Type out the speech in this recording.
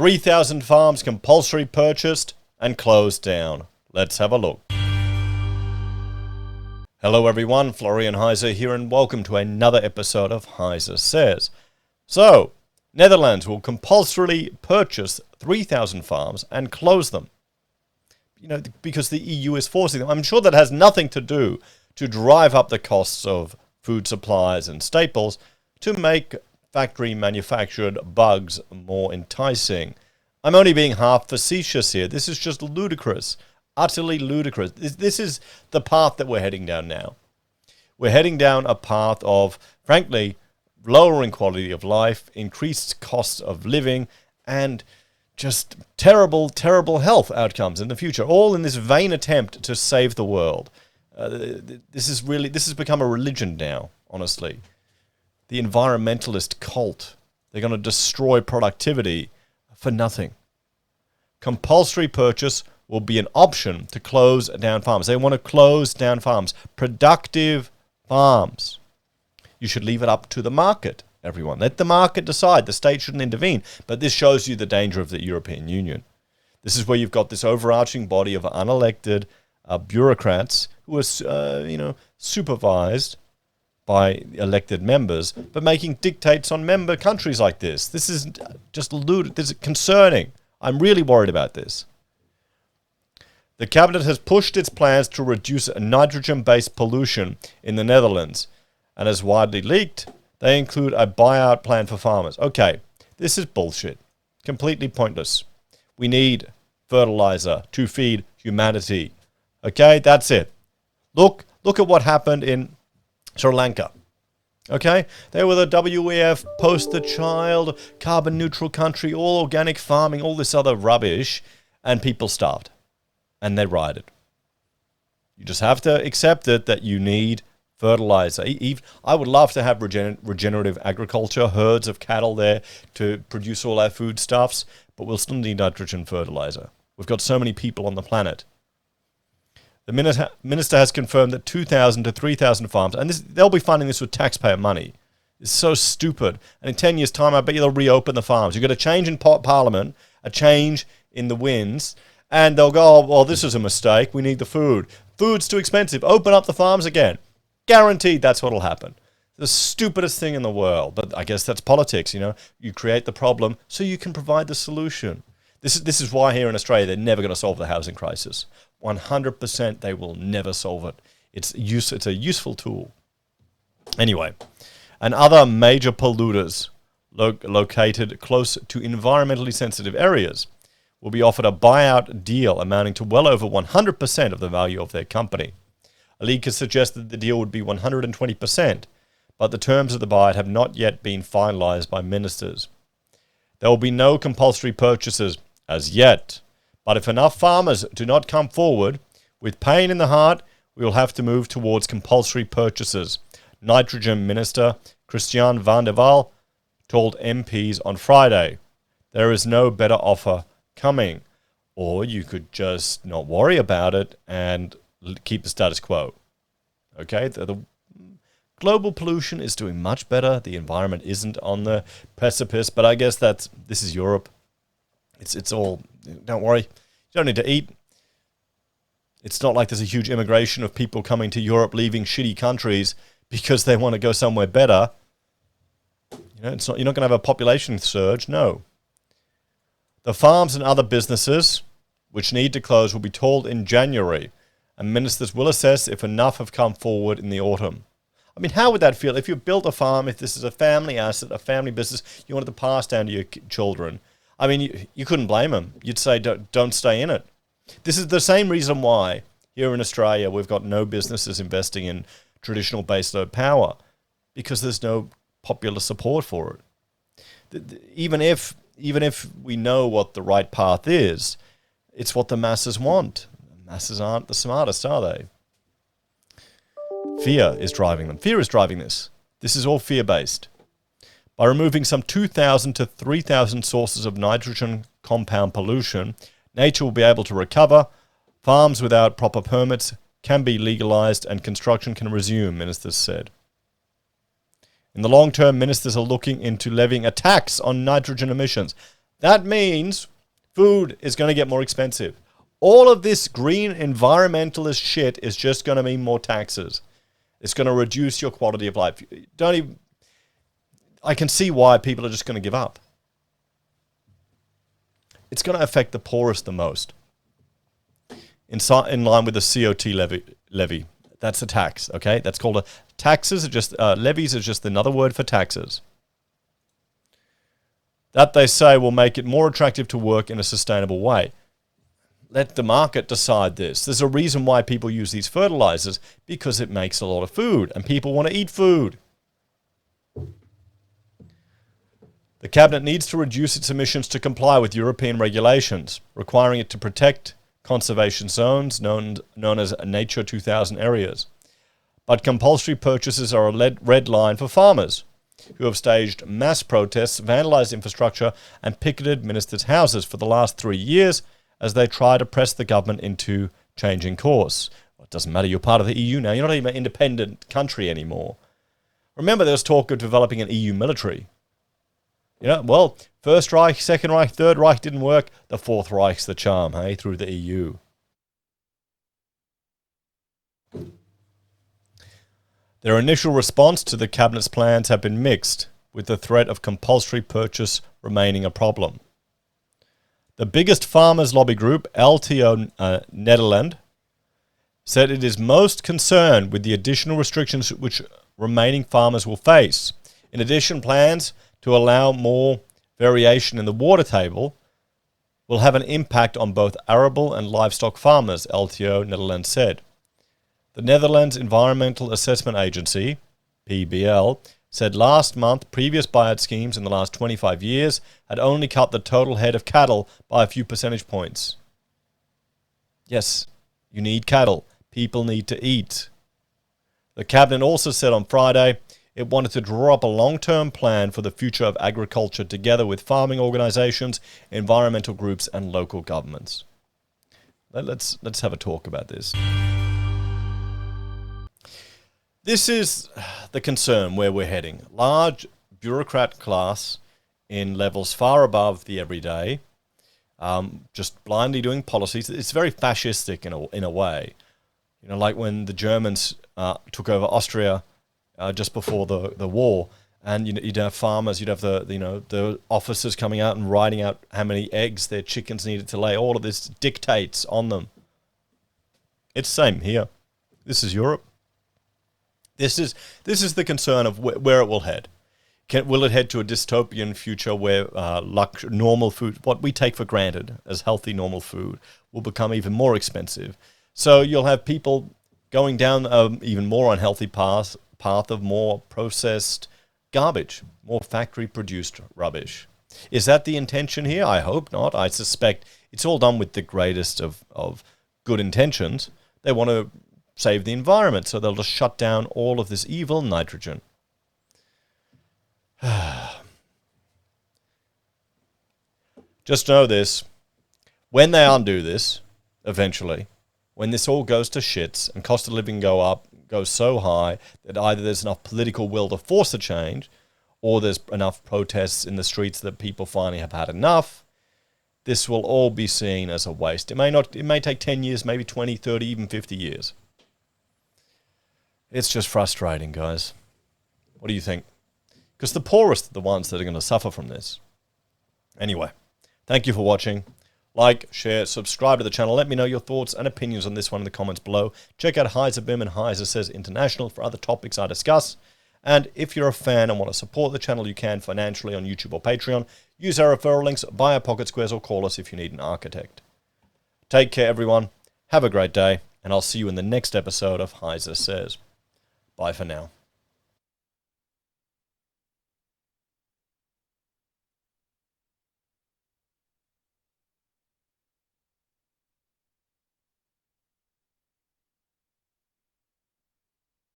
3,000 farms compulsory purchased and closed down. Let's have a look. Hello everyone, Florian.heise here, and welcome to another episode of HeiseSays. So, Netherlands will compulsorily purchase 3,000 farms and close them. Because the EU is forcing them. I'm sure that has nothing to do to drive up the costs of food supplies and staples to make factory manufactured bugs more enticing. I'm only being half facetious here. This is just ludicrous. Utterly ludicrous. This is the path that we're heading down now. We're heading down a path of, frankly, lowering quality of life, increased costs of living, and just terrible, terrible health outcomes in the future, all in this vain attempt to save the world. This has become a religion now, honestly. The environmentalist cult. They're going to destroy productivity for nothing. Compulsory purchase will be an option to close down farms. They want to close down farms. Productive farms. You should leave it up to the market, everyone. Let the market decide. The state shouldn't intervene. But this shows you the danger of the European Union. This is where you've got this overarching body of unelected bureaucrats who are, supervised by elected members, but making dictates on member countries like this. This is just this is concerning. I'm really worried about this. The cabinet has pushed its plans to reduce nitrogen-based pollution in the Netherlands, and as widely leaked, they include a buyout plan for farmers. Okay, this is bullshit. Completely pointless. We need fertilizer to feed humanity. Okay, that's it. Look at what happened in Sri Lanka. Okay, they were the WEF, poster child, carbon neutral country, all organic farming, all this other rubbish, and people starved. And they rioted. You just have to accept it that you need fertilizer. I would love to have regenerative agriculture, herds of cattle there to produce all our foodstuffs, but we'll still need nitrogen fertilizer. We've got so many people on the planet. The minister has confirmed that 2,000 to 3,000 farms, and they'll be funding this with taxpayer money. It's so stupid. And in 10 years' time, I bet you they'll reopen the farms. You've got a change in parliament, a change in the winds, and they'll go, oh, well, this is a mistake. We need the food. Food's too expensive. Open up the farms again. Guaranteed that's what'll happen. The stupidest thing in the world. But I guess that's politics, You create the problem so you can provide the solution. This is why here in Australia they're never going to solve the housing crisis. 100% they will never solve it. It's a useful tool. Anyway, and other major polluters located close to environmentally sensitive areas will be offered a buyout deal amounting to well over 100% of the value of their company. A leak has suggested the deal would be 120%, but the terms of the buyout have not yet been finalized by ministers. There will be no compulsory purchases as yet, but if enough farmers do not come forward, with pain in the heart, we will have to move towards compulsory purchases. Nitrogen Minister Christian van der Wal told MPs on Friday, there is no better offer coming, or you could just not worry about it and keep the status quo. Okay, the global pollution is doing much better. The environment isn't on the precipice, but I guess this is Europe. It's all, don't worry, you don't need to eat. It's not like there's a huge immigration of people coming to Europe, leaving shitty countries because they want to go somewhere better. You're not going to have a population surge, no. The farms and other businesses which need to close will be told in January, and ministers will assess if enough have come forward in the autumn. I mean, how would that feel if you built a farm, if this is a family asset, a family business, you wanted to pass down to your children? I mean, you couldn't blame them. You'd say, don't stay in it. This is the same reason why here in Australia we've got no businesses investing in traditional baseload power, because there's no popular support for it. Even if we know what the right path is, it's what the masses want. The masses aren't the smartest, are they? Fear is driving them. Fear is driving this. This is all fear-based. By removing some 2,000 to 3,000 sources of nitrogen compound pollution, nature will be able to recover, farms without proper permits can be legalized, and construction can resume, ministers said. In the long term, ministers are looking into levying a tax on nitrogen emissions. That means food is going to get more expensive. All of this green environmentalist shit is just going to mean more taxes. It's going to reduce your quality of life. I can see why people are just going to give up. It's going to affect the poorest the most. In line with the COT levy. That's a tax, okay? That's called a... Taxes are just... levies are just another word for taxes. That, they say, will make it more attractive to work in a sustainable way. Let the market decide this. There's a reason why people use these fertilizers, because it makes a lot of food, and people want to eat food. The Cabinet needs to reduce its emissions to comply with European regulations, requiring it to protect conservation zones known as Nature 2000 areas. But compulsory purchases are a red line for farmers, who have staged mass protests, vandalized infrastructure, and picketed ministers' houses for the last 3 years as they try to press the government into changing course. Well, it doesn't matter, you're part of the EU now. You're not even an independent country anymore. Remember, there was talk of developing an EU military. You know, well, First Reich, Second Reich, Third Reich didn't work. The Fourth Reich's the charm, hey, through the EU. Their initial response to the Cabinet's plans have been mixed, with the threat of compulsory purchase remaining a problem. The biggest farmers' lobby group, LTO Nederland, said it is most concerned with the additional restrictions which remaining farmers will face. In addition, plans to allow more variation in the water table will have an impact on both arable and livestock farmers, LTO Nederland said. The Netherlands Environmental Assessment Agency, PBL, said last month previous buyout schemes in the last 25 years had only cut the total head of cattle by a few percentage points. Yes, you need cattle. People need to eat. The Cabinet also said on Friday it wanted to draw up a long-term plan for the future of agriculture together with farming organizations, environmental groups, and local governments. Let's have a talk about this. This is the concern where we're heading. Large bureaucrat class in levels far above the everyday, just blindly doing policies. It's very fascistic in a way. You know, like when the Germans took over Austria just before the war, and you'd have farmers, you'd have the officers coming out and writing out how many eggs their chickens needed to lay. All of this dictates on them. It's the same here. This is Europe. This is the concern of where it will head. Will it head to a dystopian future where normal food, what we take for granted as healthy normal food, will become even more expensive? So you'll have people going down even more unhealthy path of more processed garbage, more factory-produced rubbish. Is that the intention here? I hope not. I suspect it's all done with the greatest of good intentions. They want to save the environment, so they'll just shut down all of this evil nitrogen. Just know this. When they undo this, eventually, when this all goes to shits and cost of living goes so high that either there's enough political will to force a change, or there's enough protests in the streets that people finally have had enough, this will all be seen as a waste. It may take 10 years, maybe 20, 30, even 50 years. It's just frustrating, guys. What do you think? Because the poorest are the ones that are going to suffer from this. Anyway, thank you for watching. Like, share, subscribe to the channel. Let me know your thoughts and opinions on this one in the comments below. Check out HeiseBim and HeiseSays International for other topics I discuss. And if you're a fan and want to support the channel, you can financially on YouTube or Patreon. Use our referral links, buy our pocket squares, or call us if you need an architect. Take care, everyone. Have a great day, and I'll see you in the next episode of HeiseSays. Bye for now.